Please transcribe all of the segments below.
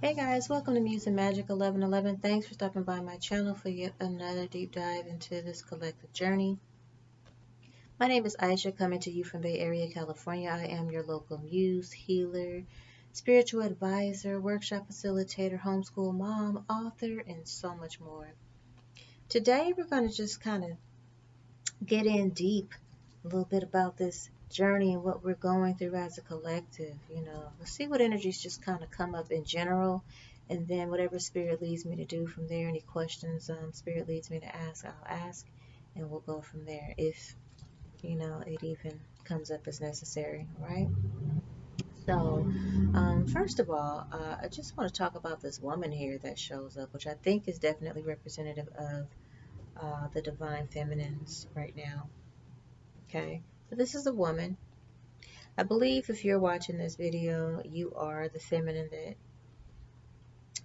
Hey guys, welcome to Muse and Magic 1111. Thanks for stopping by my channel for yet another deep dive into this collective journey. My name is Aisha, coming to you from Bay Area, California. I am your local muse, healer, spiritual advisor, workshop facilitator, homeschool mom, author, and so much more. Today we're going to just kind of get in deep a little bit about this journey and what we're going through as a collective. Let's see what energies just kind of come up in general, and then whatever spirit leads me to do from there. Any questions spirit leads me to ask, I'll ask, and we'll go from there if it even comes up as necessary. All right. So, first of all, I just want to talk about this woman here that shows up, which I think is definitely representative of the divine feminines right now. Okay, so this is a woman. I believe if you're watching this video, you are the feminine that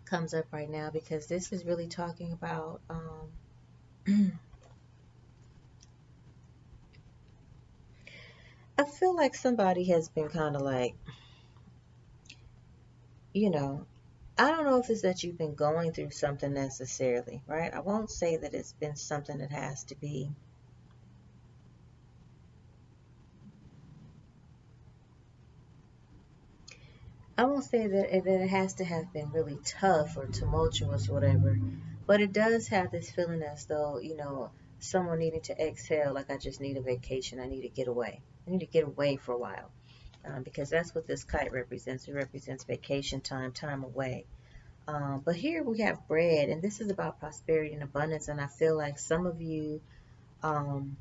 comes up right now, because this is really talking about I feel like somebody has been kind of like, you know, I don't know if it's that you've been going through something necessarily, right? I won't say that it's been something that has to be. I won't say that it has to have been really tough or tumultuous or whatever, but it does have this feeling as though, someone needing to exhale, like I just need a vacation. I need to get away. I need to get away for a while, because that's what this kite represents. It represents vacation time, time away. But here we have bread, and this is about prosperity and abundance. And I feel like some of you, um,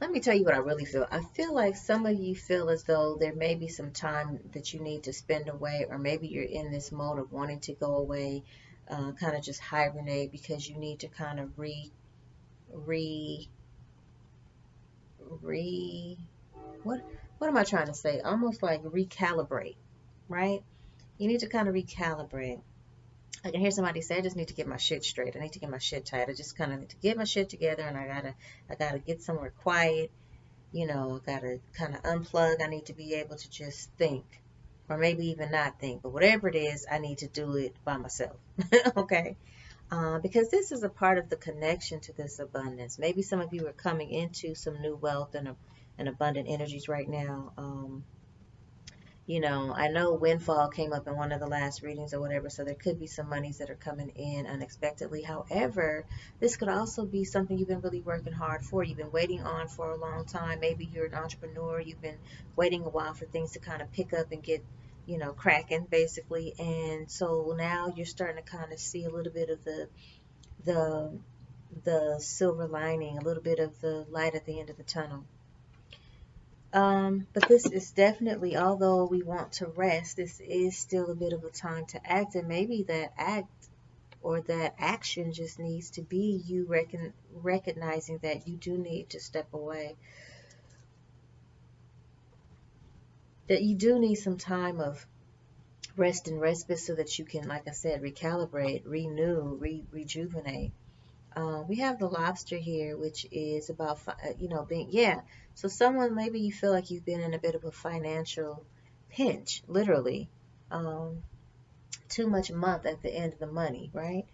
let me tell you what I really feel. I feel like some of you feel as though there may be some time that you need to spend away, or maybe you're in this mode of wanting to go away, kind of just hibernate, because you need to kind of re, re, what, what am I trying to say? Almost like recalibrate, right? You need to kind of recalibrate. I can hear somebody say, I just need to get my shit straight. I need to get my shit tight. I just kind of need to get my shit together, and I gotta get somewhere quiet. I gotta kind of unplug. I need to be able to just think, or maybe even not think, but whatever it is, I need to do it by myself. Okay. Because this is a part of the connection to this abundance. Maybe some of you are coming into some new wealth and abundant energies right now. I know windfall came up in one of the last readings or whatever, so there could be some monies that are coming in unexpectedly. However, this could also be something you've been really working hard for. You've been waiting on for a long time. Maybe you're an entrepreneur. You've been waiting a while for things to kind of pick up and get, cracking basically. And so now you're starting to kind of see a little bit of the the silver lining, a little bit of the light at the end of the tunnel. But this is definitely, although we want to rest, this is still a bit of a time to act, and maybe that act or that action just needs to be you recognizing that you do need to step away, that you do need some time of rest and respite so that you can, like I said, recalibrate, renew, rejuvenate. We have the lobster here, which is about, being, yeah. So someone, maybe you feel like you've been in a bit of a financial pinch, literally. Um, Too much month at the end of the money, right?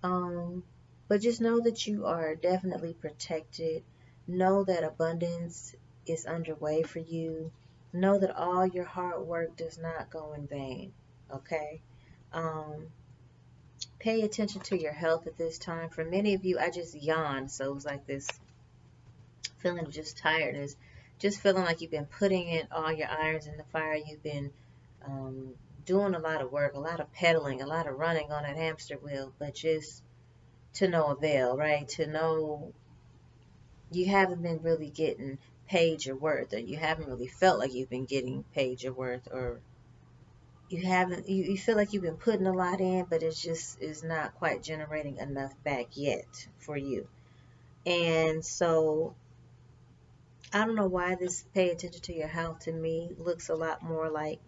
Um, but just know that you are definitely protected. Know that abundance is underway for you. Know that all your hard work does not go in vain, okay? Um, Pay attention to your health at this time. For many of you, I just yawned, so it was like this feeling of just tiredness, just feeling like you've been putting in all your irons in the fire. You've been um, doing a lot of work, a lot of pedaling, a lot of running on that hamster wheel, but just to no avail, right? To no, you haven't been really getting paid your worth, or you haven't really felt like you've been getting paid your worth, or you feel like you've been putting a lot in, but it's just is not quite generating enough back yet for you. And so I don't know why this pay attention to your health to me looks a lot more like,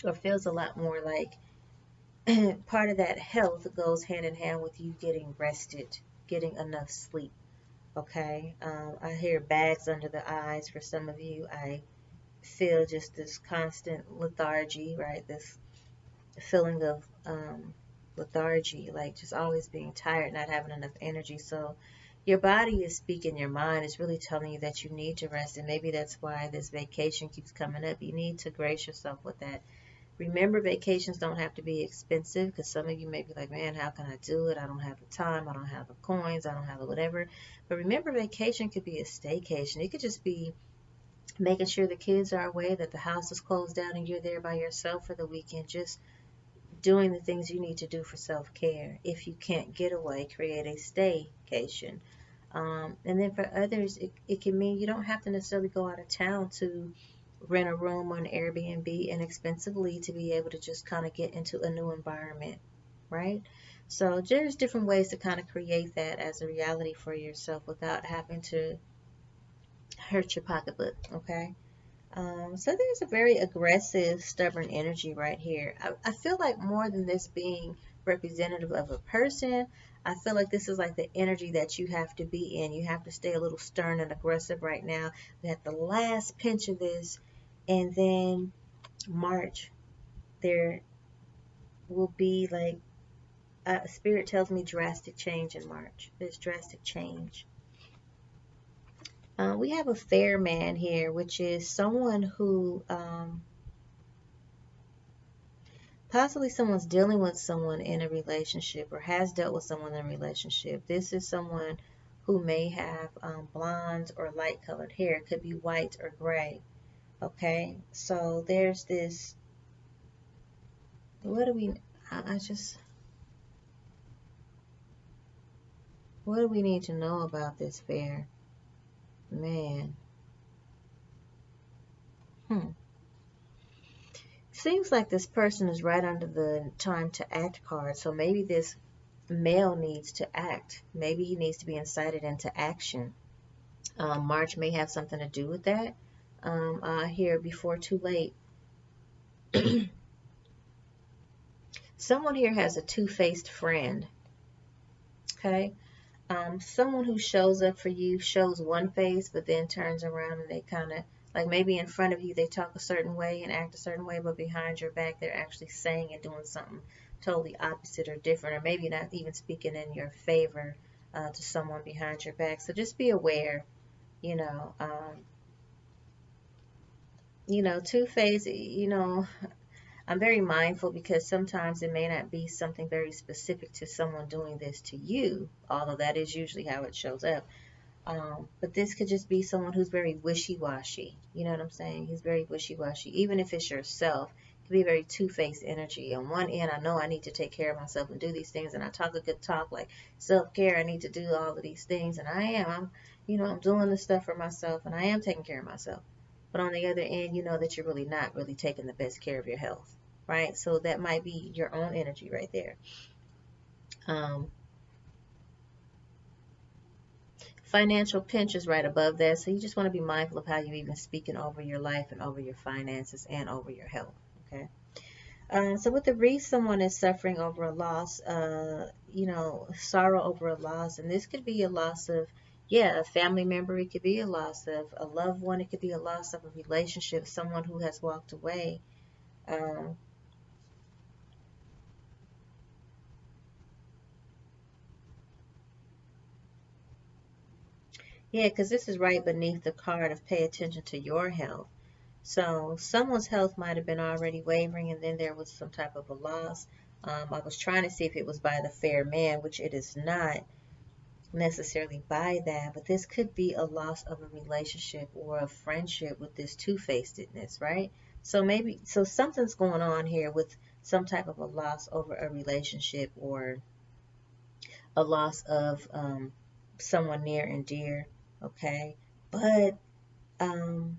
or feels a lot more like, part of that health goes hand in hand with you getting rested, getting enough sleep. Okay. I hear bags under the eyes for some of you. I feel just this constant lethargy, right? This feeling of lethargy, like just always being tired, not having enough energy. So your body is speaking, your mind is really telling you that you need to rest, and maybe that's why this vacation keeps coming up. You need to grace yourself with that. Remember, vacations don't have to be expensive, because some of you may be like, man, how can I do it? I don't have the time, I don't have the coins, I don't have the whatever. But remember, vacation could be a staycation. It could just be making sure the kids are away, that the house is closed down, and you're there by yourself for the weekend, just doing the things you need to do for self-care. If you can't get away, create a staycation. And then for others, it can mean you don't have to necessarily go out of town to rent a room on Airbnb inexpensively to be able to just kind of get into a new environment, right? So there's different ways to kind of create that as a reality for yourself without having to hurt your pocketbook, okay? So there's a very aggressive, stubborn energy right here. I feel like more than this being representative of a person, I feel like this is like the energy that you have to be in. You have to stay a little stern and aggressive right now. We have the last pinch of this, and then March, there will be like, Spirit tells me drastic change in March. There's drastic change. We have a fair man here, which is someone who possibly someone's dealing with someone in a relationship or has dealt with someone in a relationship. This is someone who may have blonde or light colored hair. It could be white or gray. Okay, so there's this. What do we? I just. What do we need to know about this fair man? Seems like this person is right under the time to act card. So maybe this male needs to act. Maybe he needs to be incited into action. March may have something to do with that. Here before too late. Someone here has a two-faced friend. Okay. Someone who shows up for you shows one face, but then turns around and they kind of, like maybe in front of you they talk a certain way and act a certain way, but behind your back they're actually saying and doing something totally opposite or different, or maybe not even speaking in your favor to someone behind your back. So just be aware, you know. Two-faced, I'm very mindful because sometimes it may not be something very specific to someone doing this to you, although that is usually how it shows up. But this could just be someone who's very wishy-washy. You know what I'm saying? He's very wishy-washy. Even if it's yourself, it could be very two-faced energy. On one end, I know I need to take care of myself and do these things, and I talk a good talk like self-care. I need to do all of these things, and I'm doing this stuff for myself, and I am taking care of myself. But on the other end, you know that you're really not really taking the best care of your health, right? So that might be your own energy right there. Um, Financial pinch is right above that, so you just want to be mindful of how you even speaking over your life and over your finances and over your health. Okay. So with the wreath, someone is suffering over a loss, sorrow over a loss, and this could be a loss of, yeah, a family member. It could be a loss of a loved one. It could be a loss of a relationship, someone who has walked away. Um, yeah, because this is right beneath the card of pay attention to your health. So someone's health might have been already wavering, and then there was some type of a loss. I was trying to see if it was by the fair man, which it is not necessarily by that, but this could be a loss of a relationship or a friendship with this two-facedness, right? So something's going on here with some type of a loss over a relationship or a loss of someone near and dear, okay? But um,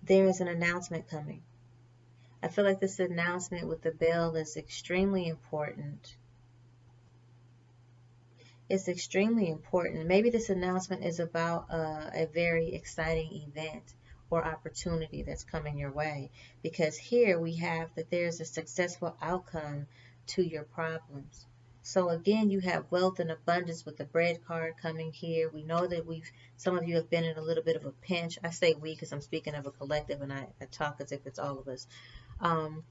there is an announcement coming. I feel like this announcement with the bell is extremely important. It's extremely important. Maybe this announcement is about a very exciting event or opportunity that's coming your way. Because here we have that there's a successful outcome to your problems. So again, you have wealth and abundance with the bread card coming here. We know that some of you have been in a little bit of a pinch. I say we because I'm speaking of a collective and I talk as if it's all of us. Um,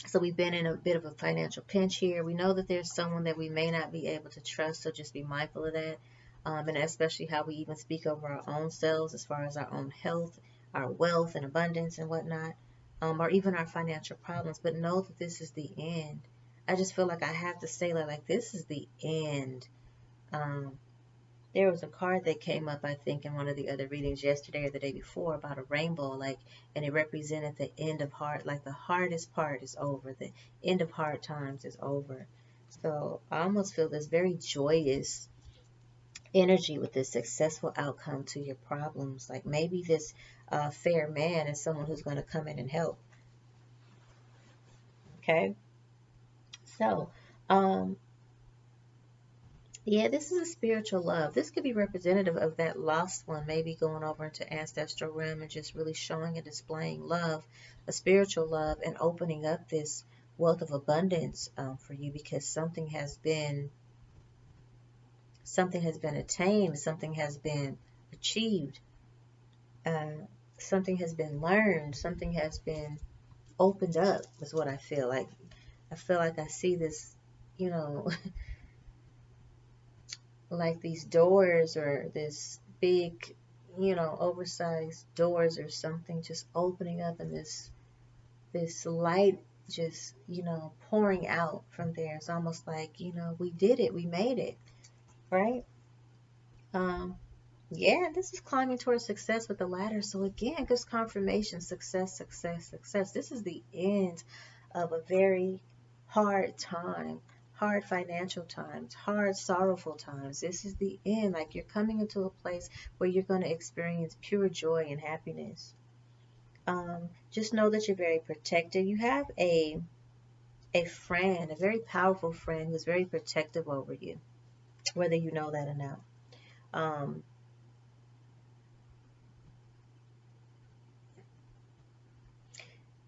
So we've been in a bit of a financial pinch here. We know that there's someone that we may not be able to trust, so just be mindful of that. And especially how we even speak over our own selves as far as our own health, our wealth and abundance and whatnot, or even our financial problems. But know that this is the end. I just feel like I have to say that, like, this is the end. Um, there was a card that came up, I think, in one of the other readings yesterday or the day before about a rainbow, like, and it represented the end of hard, like the hardest part is over, the end of hard times is over. So I almost feel this very joyous energy with this successful outcome to your problems. Like maybe this fair man is someone who's going to come in and help. Okay, so um, yeah, this is a spiritual love. This could be representative of that lost one, maybe going over into ancestral realm and just really showing and displaying love, a spiritual love, and opening up this wealth of abundance for you because something has been attained, something has been achieved, uh, something has been learned, something has been opened up. Is what I feel like. I feel like I see this, you know, like these doors or this big, oversized doors or something just opening up and this light just, pouring out from there. It's almost like, we did it, we made it, right? Um, yeah, this is climbing towards success with the ladder. So again, just confirmation, success, success, success. This is the end of a very hard time, hard financial times, hard sorrowful times. This is the end. Like you're coming into a place where you're going to experience pure joy and happiness. Just know that you're very protected. You have a friend, a very powerful friend who's very protective over you, whether you know that or not. Um,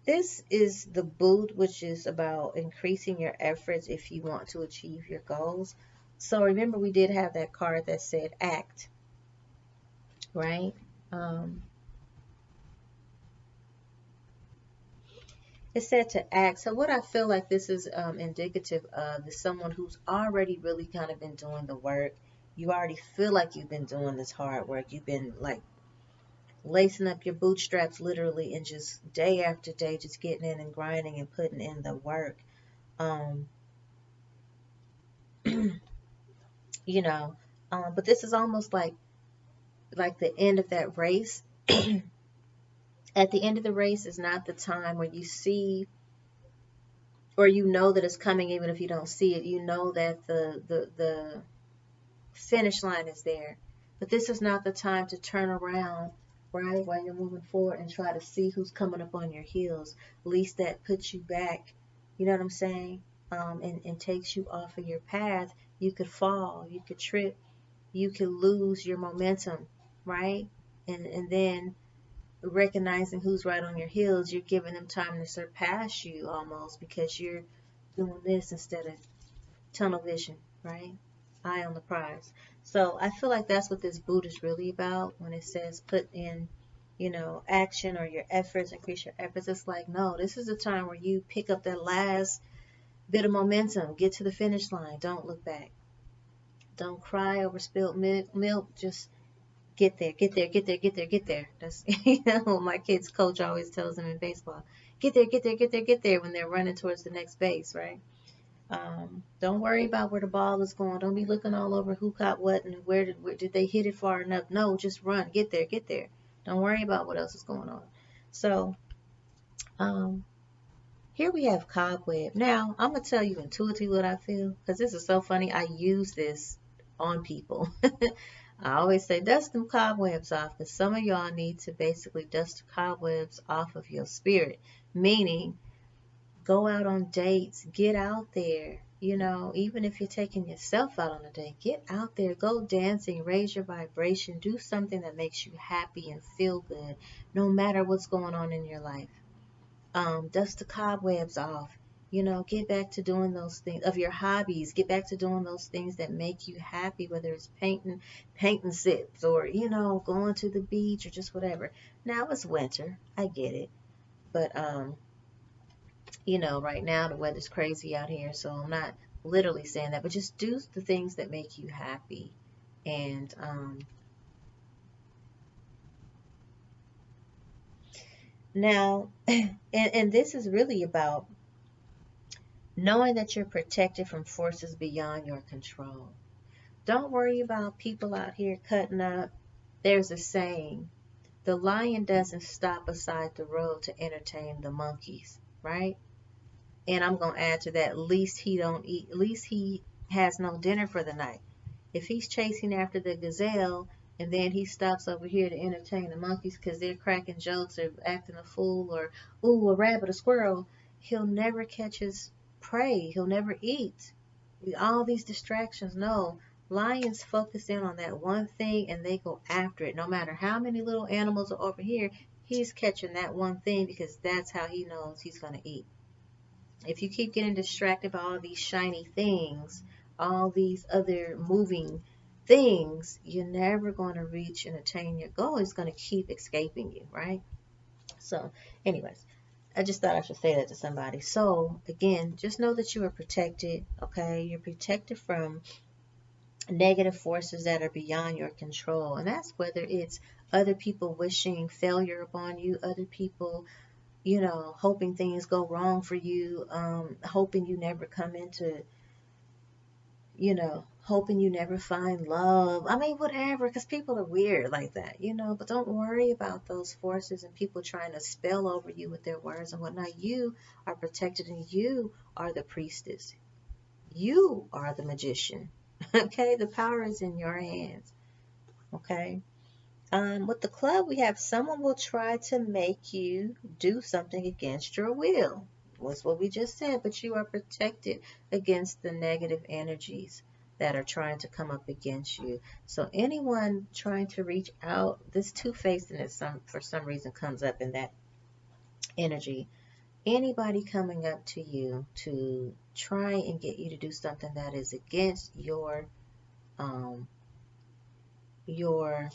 This is the boot, which is about increasing your efforts if you want to achieve your goals. So remember, we did have that card that said act, right? Um, it said to act. So what I feel like this is indicative of is someone who's already really kind of been doing the work. You already feel like you've been doing this hard work. You've been like lacing up your bootstraps literally and just day after day just getting in and grinding and putting in the work. Um, you know, but this is almost like the end of that race. At the end of the race is not the time where you see or you know that it's coming even if you don't see it. You know that the finish line is there. But this is not the time to turn around, right, while you're moving forward and try to see who's coming up on your heels. Least that puts you back, you know what I'm saying? And takes you off of your path. You could fall, you could trip, you could lose your momentum, right? And then recognizing who's right on your heels, you're giving them time to surpass you almost because you're doing this instead of tunnel vision, right? Eye on the prize. So I feel like that's what this boot is really about when it says put in, action or your efforts, increase your efforts. It's like, no, this is a time where you pick up that last bit of momentum, get to the finish line, don't look back. Don't cry over spilled milk. Just get there, get there, get there, get there, get there. That's what my kids' coach always tells them in baseball. Get there, get there, get there, get there when they're running towards the next base, right? Don't worry about where the ball is going. Don't be looking all over who caught what and where did they hit it far enough. No, just run, get there, get there. Don't worry about what else is going on. So um, here we have cobweb. Now I'm gonna tell you intuitively what I feel because this is so funny. I use this on people. I always say dust them cobwebs off because some of y'all need to basically dust the cobwebs off of your spirit, meaning go out on dates, get out there. Even if you're taking yourself out on a date, get out there, go dancing, raise your vibration, do something that makes you happy and feel good, no matter what's going on in your life. Dust the cobwebs off. Get back to doing those things of your hobbies. Get back to doing those things that make you happy, whether it's painting sips or, going to the beach or just whatever. Now it's winter. I get it. But You know, right now the weather's crazy out here, so I'm not literally saying that, but just do the things that make you happy. And now, and this is really about knowing that you're protected from forces beyond your control. Don't worry about people out here cutting up. There's a saying, the lion doesn't stop beside the road to entertain the monkeys, right? And I'm going to add to that, at least he don't eat, at least he has no dinner for the night. If he's chasing after the gazelle and then he stops over here to entertain the monkeys because they're cracking jokes or acting a fool, or, ooh, a rabbit, a squirrel, he'll never catch his prey. He'll never eat. All these distractions, no. Lions focus in on that one thing and they go after it. No matter how many little animals are over here, he's catching that one thing because that's how he knows he's going to eat. If you keep getting distracted by all these shiny things, all these other moving things, you're never going to reach and attain your goal. It's going to keep escaping you, right? So, anyways, I just thought I should say that to somebody. So, again, just know that you are protected, okay? You're protected from negative forces that are beyond your control. And that's whether it's other people wishing failure upon you, other people, you know, hoping things go wrong for you, hoping you never come into, you know, hoping you never find love. I mean, whatever, because people are weird like that, you know, but don't worry about those forces and people trying to spell over you with their words and whatnot. You are protected and you are the priestess. You are the magician. Okay, the power is in your hands. Okay. With the club, we have someone will try to make you do something against your will. Was what we just said, but you are protected against the negative energies that are trying to come up against you. So anyone trying to reach out, this two-facedness for some reason comes up in that energy. Anybody coming up to you to try and get you to do something that is against um your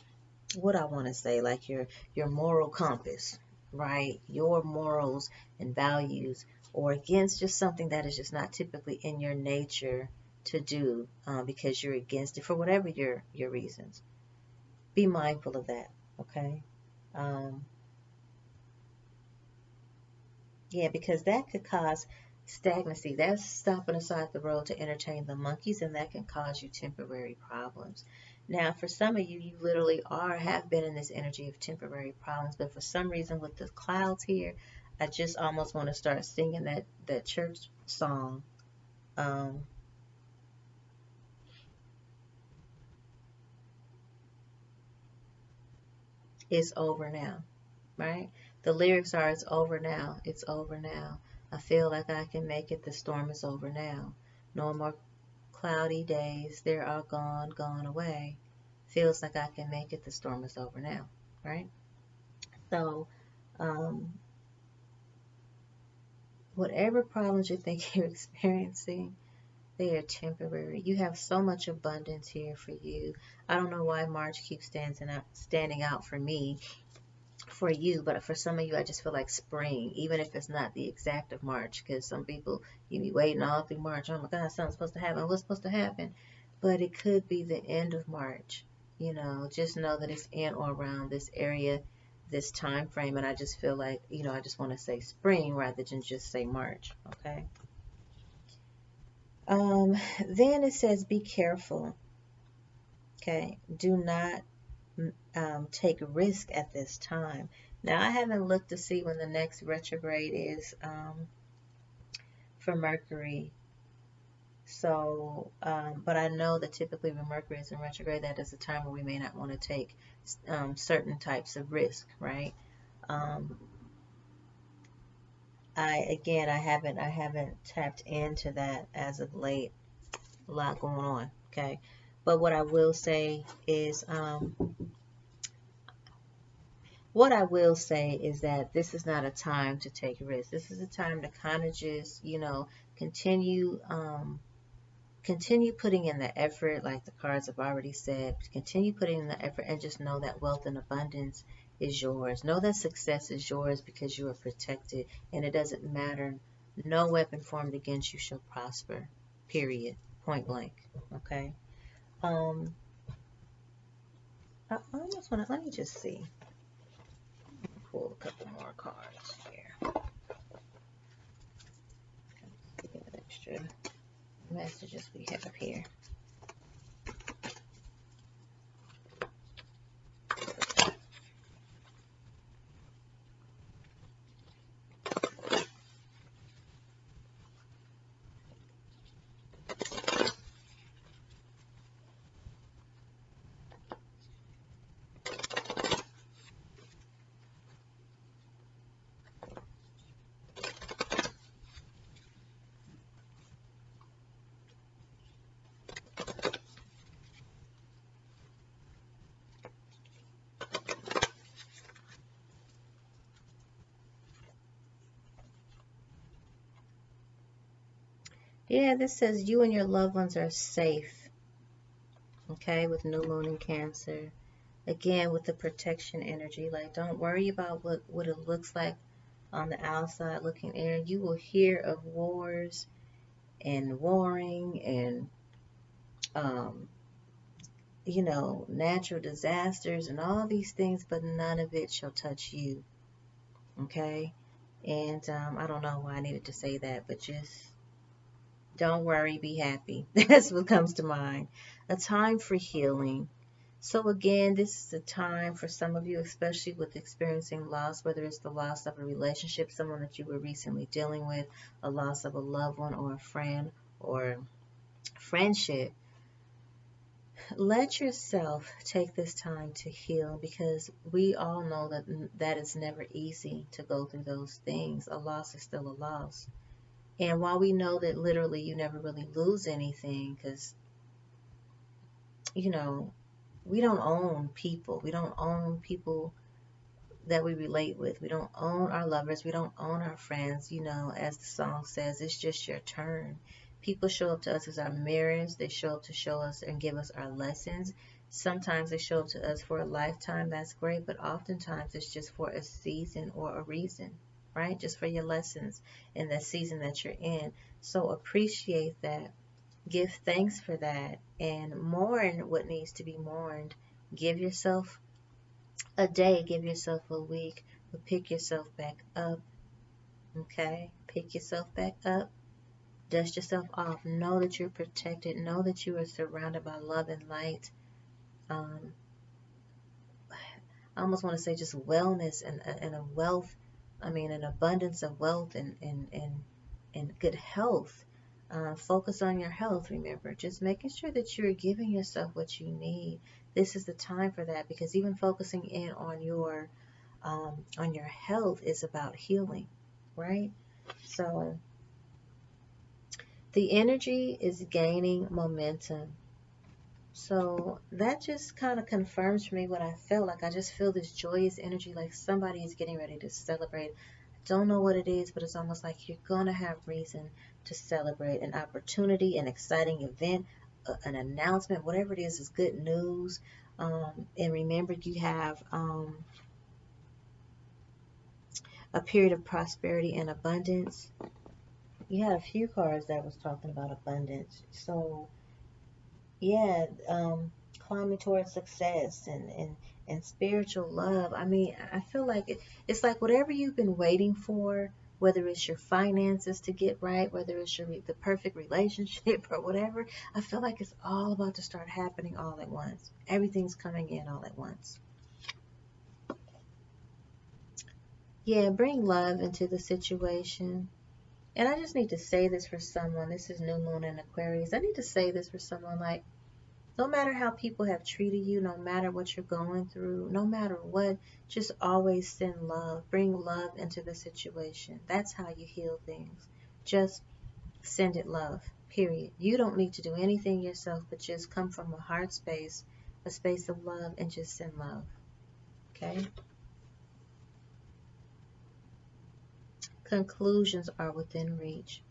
what I want to say, like your moral compass, right? Your morals and values, or against just something that is just not typically in your nature to do, because you're against it for whatever your reasons. Be mindful of that, okay? Um, yeah, because that could cause stagnancy. That's stopping aside the road to entertain the monkeys, and that can cause you temporary problems. Now, for some of you, you literally have been in this energy of temporary problems, but for some reason with the clouds here, I just almost want to start singing that church song. Um, it's over now, right? The lyrics are, it's over now, it's over now. I feel like I can make it, the storm is over now. No more cloudy days, they're all gone, gone away. Feels like I can make it, the storm is over now, right? So, um, whatever problems you think you're experiencing, they are temporary. You have so much abundance here for you. I don't know why March keeps standing out for me, for you, but for some of you, I just feel like spring, even if it's not the exact of March, because some people, you be waiting all through March. Oh my God, something's supposed to happen. What's supposed to happen? But it could be the end of March. You know, just know that it's in or around this area, this time frame, and I just feel like, you know, I just want to say spring rather than just say March. Okay. Um, then it says, be careful. Okay. Do not take risk at this time. Now, I haven't looked to see when the next retrograde is for Mercury. So, but I know that typically when Mercury is in retrograde, that is a time where we may not want to take certain types of risk, right? Um, I haven't tapped into that as of late. A lot going on, okay? But what I will say is that this is not a time to take risks. This is a time to kind of just, you know, continue continue putting in the effort, like the cards have already said. Continue putting in the effort and just know that wealth and abundance is yours. Know that success is yours because you are protected, and it doesn't matter No weapon formed against you shall prosper. Period. Point blank. Okay. Um, I almost want to, let me just see. Pull a couple more cards here. See what extra messages we have here. Yeah, this says you and your loved ones are safe. Okay, with new moon in Cancer. Again, with the protection energy, like don't worry about what it looks like on the outside looking in. You will hear of wars and warring and um, natural disasters and all these things, but none of it shall touch you. Okay, and I don't know why I needed to say that, but just don't worry, be happy. That's what comes to mind. A time for healing. So again, this is a time for some of you, especially with experiencing loss, whether it's the loss of a relationship, someone that you were recently dealing with, a loss of a loved one or a friend or friendship. Let yourself take this time to heal, because we all know that it's never easy to go through those things. A loss is still a loss. And while we know that literally you never really lose anything, because, we don't own people. We don't own people that we relate with. We don't own our lovers. We don't own our friends. As the song says, it's just your turn. People show up to us as our mirrors. They show up to show us and give us our lessons. Sometimes they show up to us for a lifetime. That's great. But oftentimes it's just for a season or a reason, right? Just for your lessons in the season that you're in. So appreciate that. Give thanks for that. And mourn what needs to be mourned. Give yourself a day, give yourself a week, but pick yourself back up. Okay? Pick yourself back up. Dust yourself off. Know that you're protected. Know that you are surrounded by love and light. Um, I almost want to say just wellness and a wealth, an abundance of wealth and good health. Focus on your health, remember. Just making sure that you're giving yourself what you need. This is the time for that, because even focusing in on your health is about healing, right? So the energy is gaining momentum. So that just kind of confirms for me what I feel like. I just feel this joyous energy, like somebody is getting ready to celebrate. I don't know what it is, but it's almost like you're going to have reason to celebrate an opportunity, an exciting event, an announcement, whatever it is good news. And remember, you have a period of prosperity and abundance. You had a few cards that was talking about abundance. So yeah, climbing towards success and spiritual love. I feel like it's like whatever you've been waiting for, whether it's your finances to get right, whether it's the perfect relationship or whatever. I feel like it's all about to start happening all at once. Everything's coming in all at once. Yeah, bring love into the situation. And I just need to say this for someone. This is New Moon in Aquarius. I need to say this for someone, like, no matter how people have treated you, no matter what you're going through, no matter what, just always send love. Bring love into the situation. That's how you heal things. Just send it love, period. You don't need to do anything yourself, but just come from a heart space, a space of love, and just send love. Okay? Conclusions are within reach.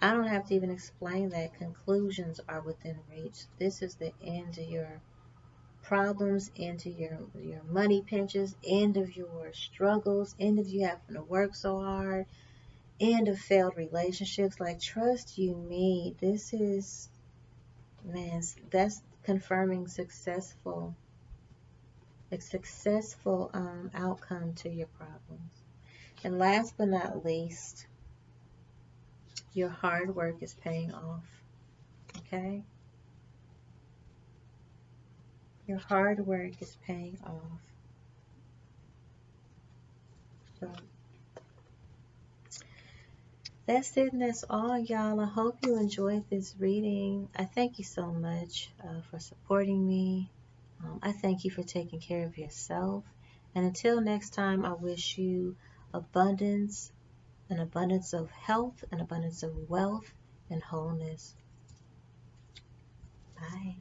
I don't have to even explain that. Conclusions are within reach. This is the end of your problems, into your money pinches, end of your struggles, end of you having to work so hard. end of failed relationships. Like, trust you me, this is, man, that's confirming a successful outcome to your problems. And last but not least, your hard work is paying off. Okay? Your hard work is paying off. So that's it, and that's all, y'all. I hope you enjoyed this reading. I thank you so much for supporting me. I thank you for taking care of yourself. And until next time, I wish you abundance, an abundance of health, an abundance of wealth and wholeness. Bye.